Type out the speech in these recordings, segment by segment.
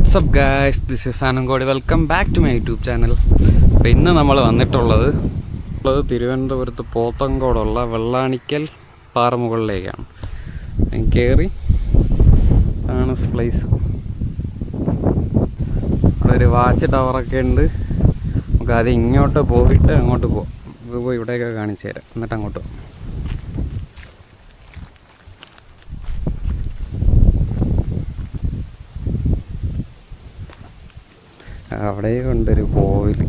WhatsApp guys, this is Anankodi. Welcome back to my YouTube channel. അപ്പോൾ ഇന്ന് നമ്മൾ വന്നിട്ടുള്ളത് തിരുവനന്തപുരത്ത് പോത്തങ്കോടുള്ള വെള്ളാണിക്കൽ പാറമുകളിലേക്കാണ്. കയറി ആണ് പ്ലേസ്. അവിടെ ഒരു വാച്ച് ടവറൊക്കെ ഉണ്ട്. നമുക്ക് അത് ഇങ്ങോട്ട് പോയിട്ട് അങ്ങോട്ട് പോകാം. ഇവിടെയൊക്കെ കാണിച്ചു തരാം, എന്നിട്ട് അങ്ങോട്ട് പോകാം. അവിടെ കൊണ്ടൊരു കോവിൽ.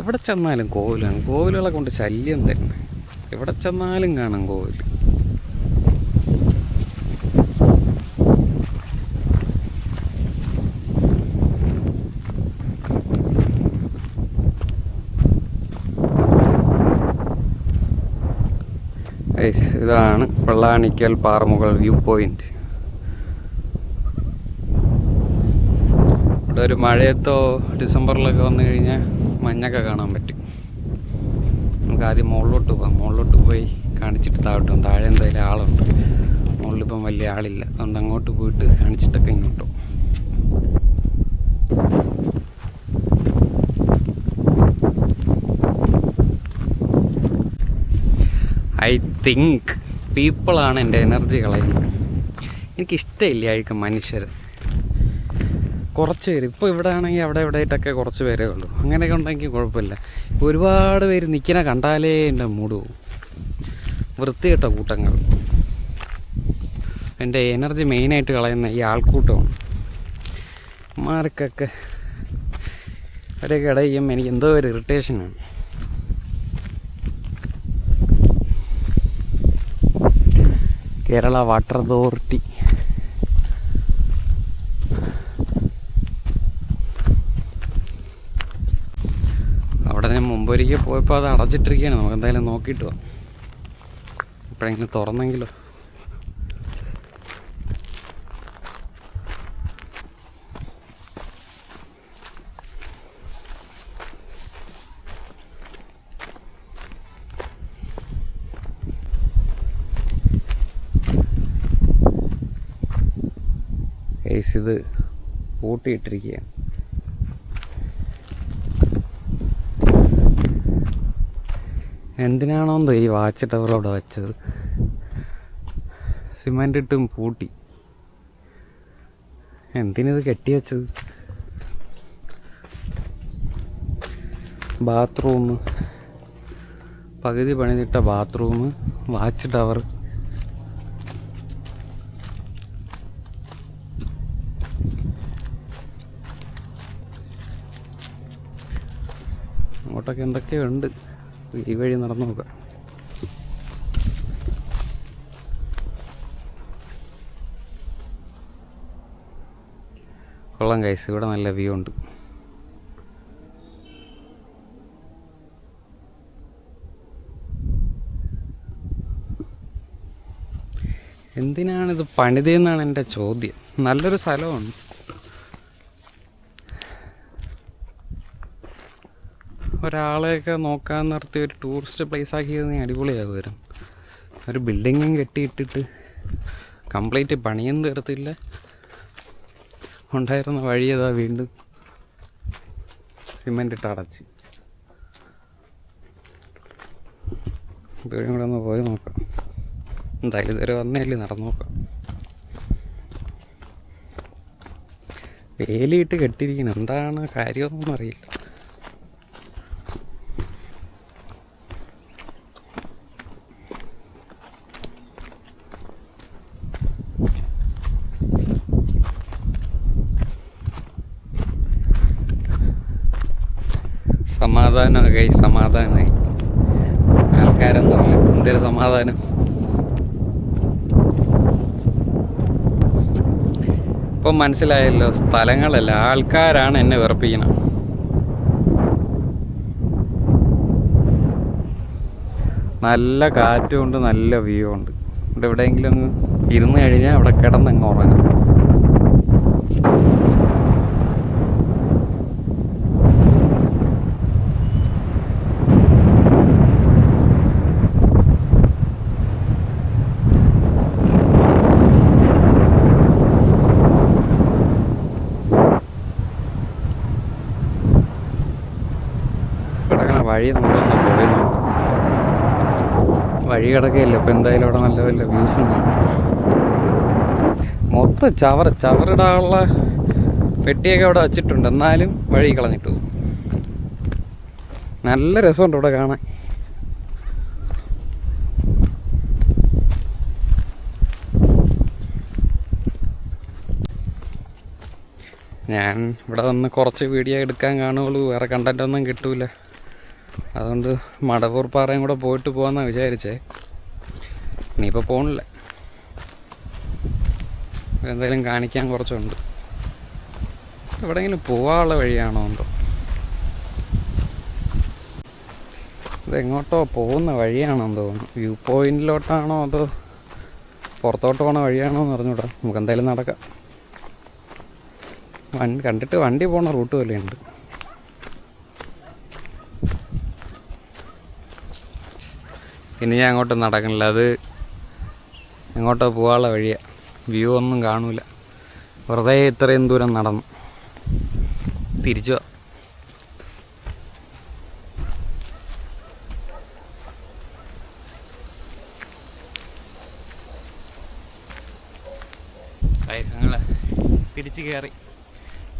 എവിടെ ചെന്നാലും കോവിലാണ്. കോവിലുകളെ കൊണ്ട് ശല്യം തന്നെ. എവിടെ ചെന്നാലും കാണാം കോവിൽ. ഇതാണ് വെള്ളാണിക്കൽ പാറമുകൾ വ്യൂ പോയിന്റ്. ഇവിടെ ഒരു മഴയത്തോ ഡിസംബറിലൊക്കെ വന്നു കഴിഞ്ഞാൽ മഞ്ഞൊക്കെ കാണാൻ പറ്റും. നമുക്ക് ആദ്യം മുകളിലോട്ട് പോയി കാണിച്ചിട്ട് താഴോട്ടും. താഴെ എന്തായാലും ആളുണ്ട്. മുകളിലിപ്പം വലിയ ആളില്ല, അതുകൊണ്ട് അങ്ങോട്ട് പോയിട്ട് കാണിച്ചിട്ടൊക്കെ ഇങ്ങോട്ടും. ഐ തിങ്ക് പീപ്പിളാണ് എൻ്റെ എനർജി കളയുന്നത്. എനിക്കിഷ്ടമില്ല അഴുക്ക മനുഷ്യർ. കുറച്ച് പേര് ഇപ്പോൾ ഇവിടെ ആണെങ്കിൽ അവിടെ ആയിട്ടൊക്കെ കുറച്ച് പേരേ ഉള്ളൂ. അങ്ങനെയൊക്കെ ഉണ്ടെങ്കിൽ കുഴപ്പമില്ല. ഒരുപാട് പേര് നിൽക്കുന്ന കണ്ടാലേ എൻ്റെ മൂഡ് പോകും. വൃത്തികെട്ട കൂട്ടങ്ങൾ. എൻ്റെ എനർജി മെയിനായിട്ട് കളയുന്ന ഈ ആൾക്കൂട്ടമാണ്. മാർക്കൊക്കെ അവരെയൊക്കെ ഇടയും എനിക്ക് എന്തോ ഒരു ഇറിറ്റേഷനാണ്. Kerala water authority. അവിടെ ഞാൻ മുമ്പൊരിക്കൽ പോയപ്പോൾ അത് അടച്ചിട്ടിരിക്കുകയാണ്. നമുക്ക് എന്തായാലും നോക്കിയിട്ട് പോവാം. എപ്പോഴെങ്കിലും തുറന്നെങ്കിലോ. ഇത് പൂട്ടിയിട്ടിരിക്കുകയാണ്. എന്തിനാണോന്തോ ഈ വാച്ച് ടവർ അവിടെ വെച്ചത്. സിമൻ്റ് ഇട്ടും പൂട്ടി. എന്തിനിത് കെട്ടി വെച്ചത്? ബാത്റൂം, പകുതി പണിതിട്ട ബാത്റൂം, വാച്ച് ടവർ. അങ്ങോട്ടൊക്കെ എന്തൊക്കെയോ ഉണ്ട്. ഈ വഴി നടന്നു നോക്കാം. കൊള്ളാം ഗൈസ്, ഇവിടെ നല്ല വ്യൂ ഉണ്ട്. എന്തിനാണിത് പണിതെന്നാണ് എൻ്റെ ചോദ്യം. നല്ലൊരു സ്ഥലമാണ്. ഒരാളെയൊക്കെ നോക്കാൻ നിർത്തി ഒരു ടൂറിസ്റ്റ് പ്ലേസ് ആക്കിയത് അടിപൊളിയാകുമായിരുന്നു. ഒരു ബിൽഡിങ്ങും കെട്ടിയിട്ടിട്ട് കംപ്ലീറ്റ് പണിയും തീർത്തില്ല. ഉണ്ടായിരുന്ന വഴിയതാ വീണ്ടും സിമെൻ്റ് ഇട്ട് അടച്ച്. ഇതുവരെയും കൂടെ ഒന്ന് പോയി നോക്കാം. എന്തായാലും ഇതുവരെ വന്നേല്ലേ, നടന്നു നോക്കാം. വേലിയിട്ട് കെട്ടിയിരിക്കണം. എന്താണ് കാര്യമൊന്നും അറിയില്ല. സമാധാനമായി. ആൾക്കാരൊന്നുമില്ല. എന്തൊരു സമാധാനം. ഇപ്പം മനസ്സിലായല്ലോ, സ്ഥലങ്ങളല്ല ആൾക്കാരാണ് എന്നെ വെറുപ്പിക്കണം. നല്ല കാറ്റുമുണ്ട്, നല്ല വ്യൂ ഉണ്ട്. ഇവിടെ എവിടെയെങ്കിലും അങ്ങ് ഇരുന്ന് കഴിഞ്ഞാൽ അവിടെ കിടന്നങ്ങ് ഉറങ്ങാം. വഴി നമുക്കൊന്ന് പോയി നോക്കാം. വഴി കിടക്കുകയില്ല. അപ്പോൾ എന്തായാലും അവിടെ നല്ല വല്ല വ്യൂസും കാണും. മൊത്തം ചവറിടാനുള്ള പെട്ടിയൊക്കെ അവിടെ വച്ചിട്ടുണ്ട്. എന്നാലും വഴി കളഞ്ഞിട്ട് പോകും. നല്ല രസമുണ്ട് ഇവിടെ കാണാൻ. ഞാൻ ഇവിടെ വന്ന് കുറച്ച് വീഡിയോ എടുക്കാൻ കാണുകയുള്ളൂ, വേറെ കണ്ടൻറ്റൊന്നും കിട്ടൂല. അതുകൊണ്ട് മടവൂർ പാറയും കൂടെ പോയിട്ട് പോകാമെന്നാണ് വിചാരിച്ചേ. ഇനിയിപ്പോൾ പോകണില്ല, എന്തായാലും കാണിക്കാൻ കുറച്ചുണ്ട്. എവിടെയെങ്കിലും പോകാനുള്ള വഴിയാണോ എന്തോ, ഇതെങ്ങോട്ടോ പോകുന്ന വഴിയാണോ തോന്നുന്നു. വ്യൂ പോയിൻറ്റിലോട്ടാണോ അതോ പുറത്തോട്ട് പോകണ വഴിയാണോ എന്ന് അറിഞ്ഞൂടാ. നമുക്ക് എന്തായാലും നടക്കാം. കണ്ടിട്ട് വണ്ടി പോണ റൂട്ട് പോലെയുണ്ട്. ഇനി ഞാൻ അങ്ങോട്ട് നടക്കണില്ല, അത് എങ്ങോട്ടോ പോകാനുള്ള വഴിയാണ്. വ്യൂ ഒന്നും കാണൂല, വെറുതെ ഇത്രയും ദൂരം നടന്നു തിരിച്ചു പോവാം. ഞങ്ങൾ തിരിച്ച് കയറി,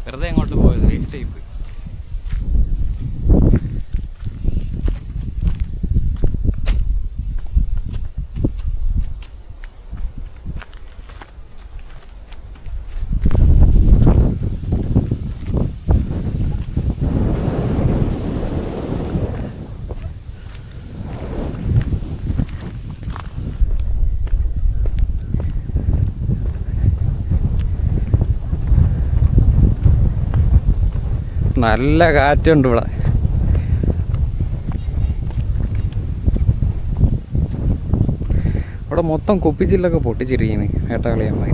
വെറുതെ അങ്ങോട്ട് പോയത് വേസ്റ്റ് ആയിപ്പോയി. നല്ല കാറ്റുണ്ട് ഇവിടെ. ഇവിടെ മൊത്തം കുപ്പിച്ചില്ലൊക്കെ പൊട്ടിച്ചിരിക്കുന്നു ഏട്ടാളിയന്മാർ.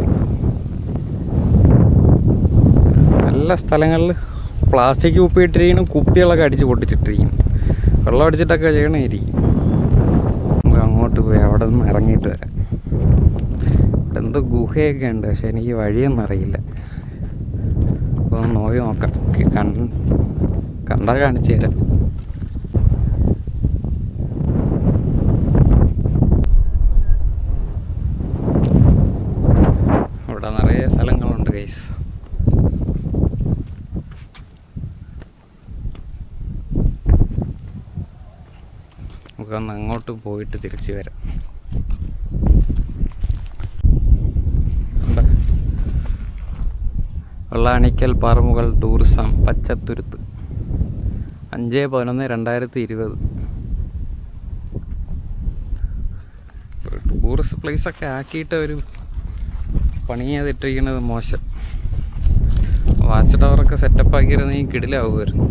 നല്ല സ്ഥലങ്ങളിൽ പ്ലാസ്റ്റിക് കുപ്പി ഇട്ടിരിക്കുന്നു, കുപ്പികളൊക്കെ അടിച്ച് പൊട്ടിച്ചിട്ടിരിക്കുന്നു. വെള്ളം അടിച്ചിട്ടൊക്കെ ചെയ്യണമായിരിക്കും. നമുക്ക് അങ്ങോട്ട് പോയി അവിടെ നിന്ന് ഇറങ്ങിയിട്ട് വരാം. ഇവിടെ എന്തോ ഗുഹയൊക്കെ ഉണ്ട്, പക്ഷെ എനിക്ക് വഴിയൊന്നും അറിയില്ല. അപ്പോൾ ഒന്ന് നോക്കി നോക്കാം, കണ്ടാൽ കാണിച്ചു തരാം. ഇവിടെ നിറയെ സ്ഥലങ്ങളുണ്ട് ഗൈസ്. നമുക്കൊന്ന് അങ്ങോട്ട് പോയിട്ട് തിരിച്ചു വരാം. വെള്ളാണിക്കൽ പാറമുകൾ ടൂറിസം പച്ചത്തുരുത്ത് 5/11/2020. ടൂറിസ്റ്റ് പ്ലേസൊക്കെ ആക്കിയിട്ട് ഒരു പണി ചെയ്തിട്ടിരിക്കുന്നത് മോശം. വാച്ച് ടവറൊക്കെ സെറ്റപ്പ് ആക്കിയിരുന്നെങ്കിൽ കിടിലാവുമായിരുന്നു.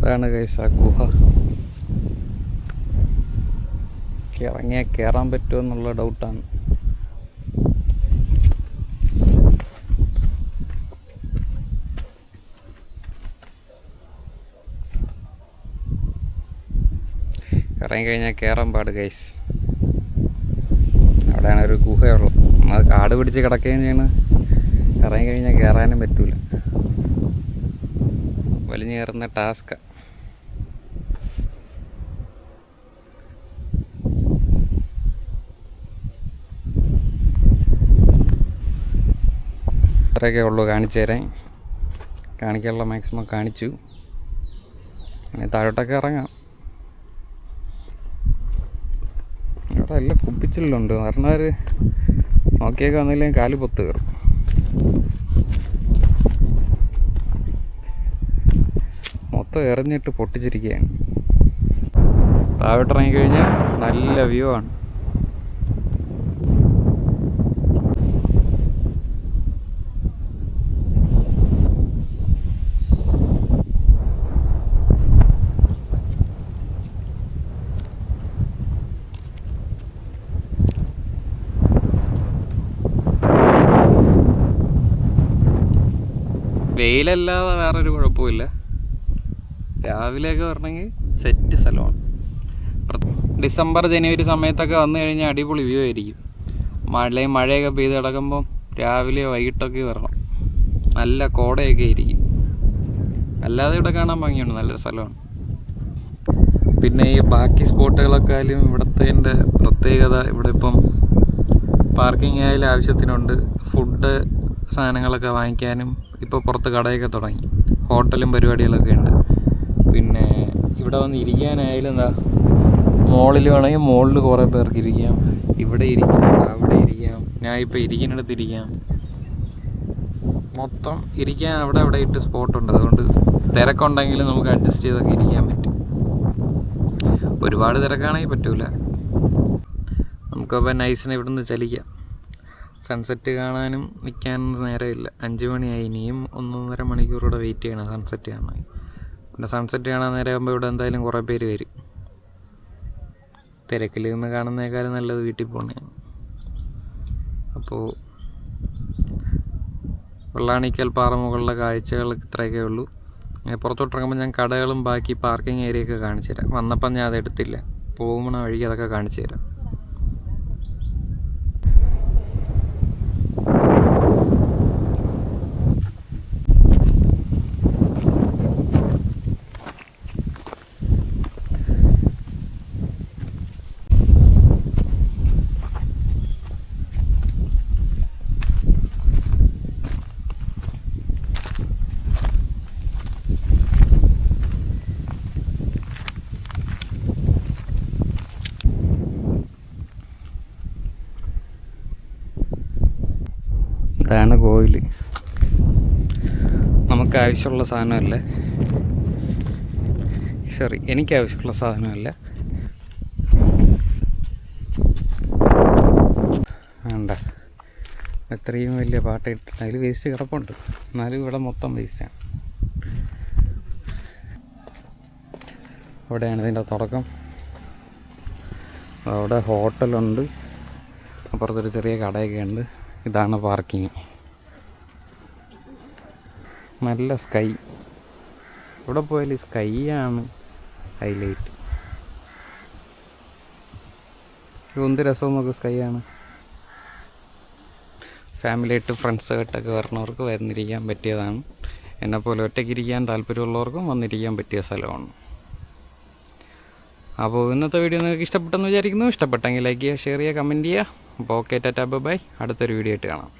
അതാണ് ഗൈസ് ആ ഗുഹ. ഇറങ്ങിയാൽ കയറാൻ പറ്റുമോ എന്നുള്ള ഡൗട്ടാണ്. ഇറങ്ങിക്കഴിഞ്ഞാൽ കയറാൻ പാട് ഗൈസ്. അവിടെയാണ് ഒരു ഗുഹയുള്ളത്. അത് കാട് പിടിച്ച് കിടക്കുകയും ചെയ്യണ്. ഇറങ്ങിക്കഴിഞ്ഞാൽ കയറാനും പറ്റൂല, വലിഞ്ഞു കയറുന്ന ടാസ്ക്. ഇത്രയൊക്കെ ഉള്ളൂ കാണിച്ചു തരാൻ. കാണിക്കാനുള്ള മാക്സിമം കാണിച്ചു. ഇനി താഴോട്ടൊക്കെ ഇറങ്ങാം. ഇവിടെ എല്ലാം കുപ്പിച്ചില്ലുണ്ട്. പറഞ്ഞവർ നോക്കിയൊക്കെ വന്നില്ലെങ്കിൽ കാല് പൊത്ത് കയറും. മൊത്തം എറിഞ്ഞിട്ട് പൊട്ടിച്ചിരിക്കുകയാണ്. താഴോട്ടിറങ്ങിക്കഴിഞ്ഞാൽ നല്ല വ്യൂ ആണ്. വെയിലല്ലാതെ വേറൊരു കുഴപ്പമില്ല. രാവിലെയൊക്കെ വരണമെങ്കിൽ സെറ്റ് സ്ഥലമാണ്. ഡിസംബർ ജനുവരി സമയത്തൊക്കെ വന്നു കഴിഞ്ഞാൽ അടിപൊളി വ്യൂ ആയിരിക്കും. മഴയൊക്കെ പെയ്ത് കിടക്കുമ്പം രാവിലെ വൈകിട്ടൊക്കെ വരണം. നല്ല കോടയൊക്കെ ആയിരിക്കും. അല്ലാതെ ഇവിടെ കാണാൻ ഭംഗിയുണ്ട്, നല്ലൊരു സ്ഥലമാണ്. പിന്നെ ഈ ബാക്കി സ്പോട്ടുകളെക്കാളും ഇവിടുത്തെ പ്രത്യേകത, ഇവിടെ ഇപ്പം പാർക്കിംഗ് ആയാലും ആവശ്യത്തിനുണ്ട്. ഫുഡ് സാധനങ്ങളൊക്കെ വാങ്ങിക്കാനും ഇപ്പോൾ പുറത്ത് കടയൊക്കെ തുടങ്ങി. ഹോട്ടലും പരിപാടികളൊക്കെ ഉണ്ട്. പിന്നെ ഇവിടെ വന്ന് ഇരിക്കാനായാലും എന്താ, മോളിൽ വേണമെങ്കിൽ മോളിൽ കുറേ പേർക്ക് ഇരിക്കാം. ഇവിടെ ഇരിക്കാം, അവിടെ ഇരിക്കാം. ഞാൻ ഇപ്പോൾ ഇരിക്കുന്നിടത്ത് ഇരിക്കാം. മൊത്തം ഇരിക്കാൻ അവിടെ ഇട്ട് സ്പോട്ടുണ്ട്. അതുകൊണ്ട് തിരക്കുണ്ടെങ്കിലും നമുക്ക് അഡ്ജസ്റ്റ് ചെയ്തൊക്കെ ഇരിക്കാൻ പറ്റും. ഒരുപാട് തിരക്കാണെങ്കിൽ പറ്റൂല. നമുക്കപ്പോൾ നൈസിനെ ഇവിടുന്ന് ചലിക്കാം. സൺസെറ്റ് കാണാനും നിൽക്കാനും നേരമില്ല. 5 മണിയായി. ഇനിയും 1.5 മണിക്കൂറൂടെ വെയിറ്റ് ചെയ്യണം സൺസെറ്റ് കാണാൻ. പിന്നെ സൺസെറ്റ് കാണാൻ നേരമാകുമ്പോൾ ഇവിടെ എന്തായാലും കുറേ പേര് വരും. തിരക്കിൽ നിന്ന് കാണുന്നേക്കാളും നല്ലത് വീട്ടിൽ പോകുന്നതാണ്. അപ്പോൾ വെള്ളാണിക്കൽ പാറമുകളിലെ കാഴ്ചകൾ ഇത്രയൊക്കെ ഉള്ളൂ. പുറത്തോട്ടിറങ്ങുമ്പോൾ ഞാൻ കടകളും ബാക്കി പാർക്കിംഗ് ഏരിയയൊക്കെ കാണിച്ചു തരാം. വന്നപ്പം ഞാൻ അതെടുത്തില്ല. പോകുന്ന വഴിക്ക് അതൊക്കെ കാണിച്ചു തരാം. ഇതാണ് കോയിൽ. നമുക്ക് ആവശ്യമുള്ള സാധനമല്ല, എനിക്ക് ആവശ്യമുള്ള സാധനമല്ല. വേണ്ട, എത്രയും വലിയ പാട്ട ഇട്ടിട്ട് അതിൽ വേസ്റ്റ് കിടപ്പുണ്ട്. എന്നാലും ഇവിടെ മൊത്തം വേസ്റ്റാണ്. അവിടെയാണ് ഇതിൻ്റെ തുടക്കം. അവിടെ ഹോട്ടലുണ്ട്, അപ്പുറത്തൊരു ചെറിയ കടയൊക്കെ ഉണ്ട്. ഇതാണ് പാർക്കിങ്. നല്ല സ്കൈ. ഇവിടെ പോയാൽ സ്കൈ ആണ് ഹൈലൈറ്റ്. എന്ത് രസവും നോക്ക്, സ്കൈ ആണ്. ഫാമിലിയായിട്ട് ഫ്രണ്ട്സായിട്ടൊക്കെ വരണവർക്ക് വന്നിരിക്കാൻ പറ്റിയതാണ്. എന്നെപ്പോലെ ഒറ്റയ്ക്ക് ഇരിക്കാൻ താല്പര്യമുള്ളവർക്കും വന്നിരിക്കാൻ പറ്റിയ സ്ഥലമാണ്. അപ്പോൾ ഇന്നത്തെ വീഡിയോ നിങ്ങൾക്ക് ഇഷ്ടപ്പെട്ടെന്ന് വിചാരിക്കുന്നു. ഇഷ്ടപ്പെട്ടെങ്കിൽ ലൈക്ക് ചെയ്യുക, ഷെയർ ചെയ്യുക, കമൻറ്റ് ചെയ്യുക. അപ്പോൾ ഓക്കെ, ടാറ്റാ ബൈ. അടുത്തൊരു വീഡിയോ ആയിട്ട് കാണാം.